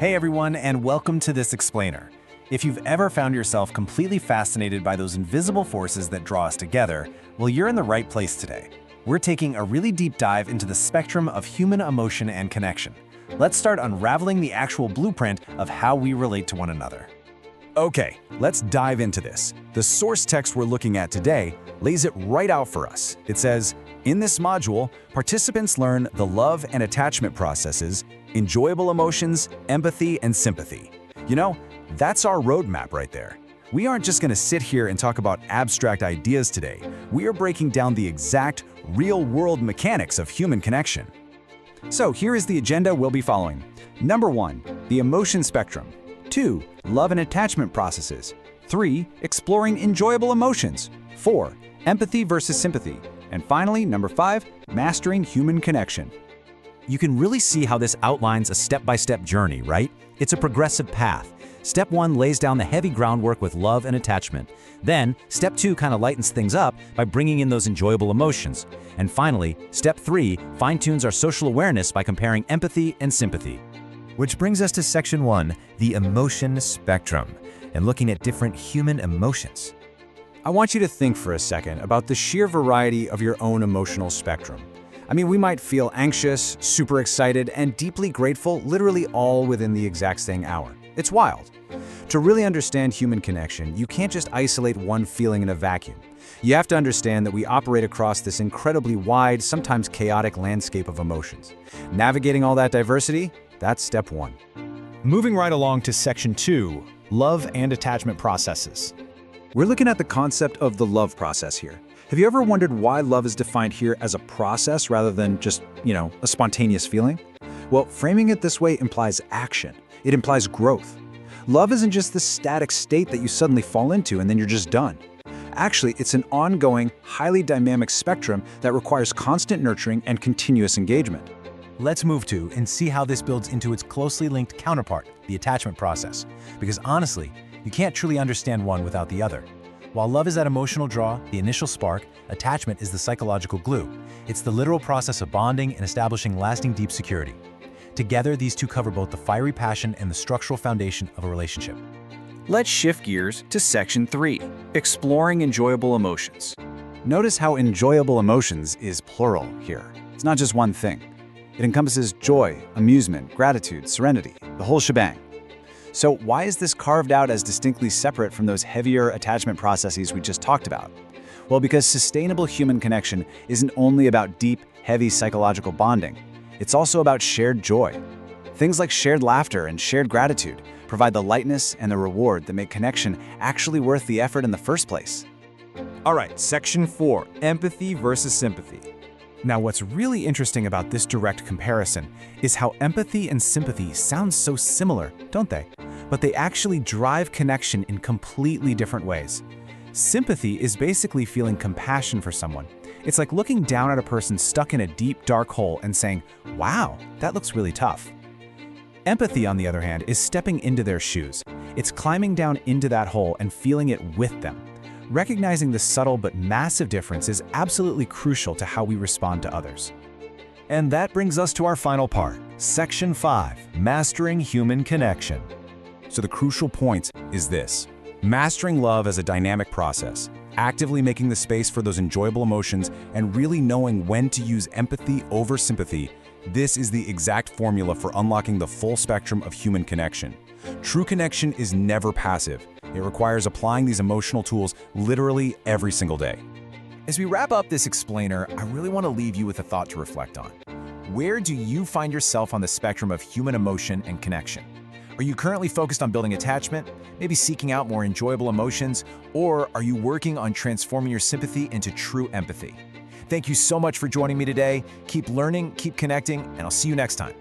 Hey everyone, and welcome to this explainer. If you've ever found yourself completely fascinated by those invisible forces that draw us together, well, you're in the right place today. We're taking a really deep dive into the spectrum of human emotion and connection. Let's start unraveling the actual blueprint of how we relate to one another. Okay, let's dive into this. The source text we're looking at today lays it right out for us. It says, in this module, participants learn the love and attachment processes, enjoyable emotions, empathy, and sympathy. You know, that's our roadmap right there. We aren't just going to sit here and talk about abstract ideas today. We are breaking down the exact, real-world mechanics of human connection. So here is the agenda we'll be following. Number 1, the emotion spectrum. 2, love and attachment processes. 3, exploring enjoyable emotions. 4, empathy versus sympathy. And finally, number 5, mastering human connection. You can really see how this outlines a step-by-step journey, right? It's a progressive path. Step 1 lays down the heavy groundwork with love and attachment. Then, Step 2 kind of lightens things up by bringing in those enjoyable emotions. And finally, Step 3 fine-tunes our social awareness by comparing empathy and sympathy. Which brings us to Section 1, the emotion spectrum, and looking at different human emotions. I want you to think for a second about the sheer variety of your own emotional spectrum. I mean, we might feel anxious, super excited, and deeply grateful literally all within the exact same hour. It's wild. To really understand human connection, you can't just isolate one feeling in a vacuum. You have to understand that we operate across this incredibly wide, sometimes chaotic landscape of emotions. Navigating all that diversity, that's Step 1. Moving right along to Section 2, love and attachment processes. We're looking at the concept of the love process here. Have you ever wondered why love is defined here as a process rather than just, a spontaneous feeling? Well, framing it this way implies action. It implies growth. Love isn't just this static state that you suddenly fall into and then you're just done. Actually, it's an ongoing, highly dynamic spectrum that requires constant nurturing and continuous engagement. Let's move to and see how this builds into its closely linked counterpart, the attachment process. Because honestly, you can't truly understand one without the other. While love is that emotional draw, the initial spark, attachment is the psychological glue. It's the literal process of bonding and establishing lasting deep security. Together, these two cover both the fiery passion and the structural foundation of a relationship. Let's shift gears to Section 3, exploring enjoyable emotions. Notice how enjoyable emotions is plural here. It's not just one thing. It encompasses joy, amusement, gratitude, serenity, the whole shebang. So why is this carved out as distinctly separate from those heavier attachment processes we just talked about? Well, because sustainable human connection isn't only about deep, heavy psychological bonding. It's also about shared joy. Things like shared laughter and shared gratitude provide the lightness and the reward that make connection actually worth the effort in the first place. All right, Section 4, empathy versus sympathy. Now, what's really interesting about this direct comparison is how empathy and sympathy sound so similar, don't they? But they actually drive connection in completely different ways. Sympathy is basically feeling compassion for someone. It's like looking down at a person stuck in a deep, dark hole and saying, wow, that looks really tough. Empathy, on the other hand, is stepping into their shoes. It's climbing down into that hole and feeling it with them. Recognizing the subtle but massive difference is absolutely crucial to how we respond to others. And that brings us to our final part, Section 5, mastering human connection. So the crucial point is this: mastering love as a dynamic process, actively making the space for those enjoyable emotions, and really knowing when to use empathy over sympathy. This is the exact formula for unlocking the full spectrum of human connection. True connection is never passive. It requires applying these emotional tools literally every single day. As we wrap up this explainer, I really want to leave you with a thought to reflect on. Where do you find yourself on the spectrum of human emotion and connection? Are you currently focused on building attachment, maybe seeking out more enjoyable emotions, or are you working on transforming your sympathy into true empathy? Thank you so much for joining me today. Keep learning, keep connecting, and I'll see you next time.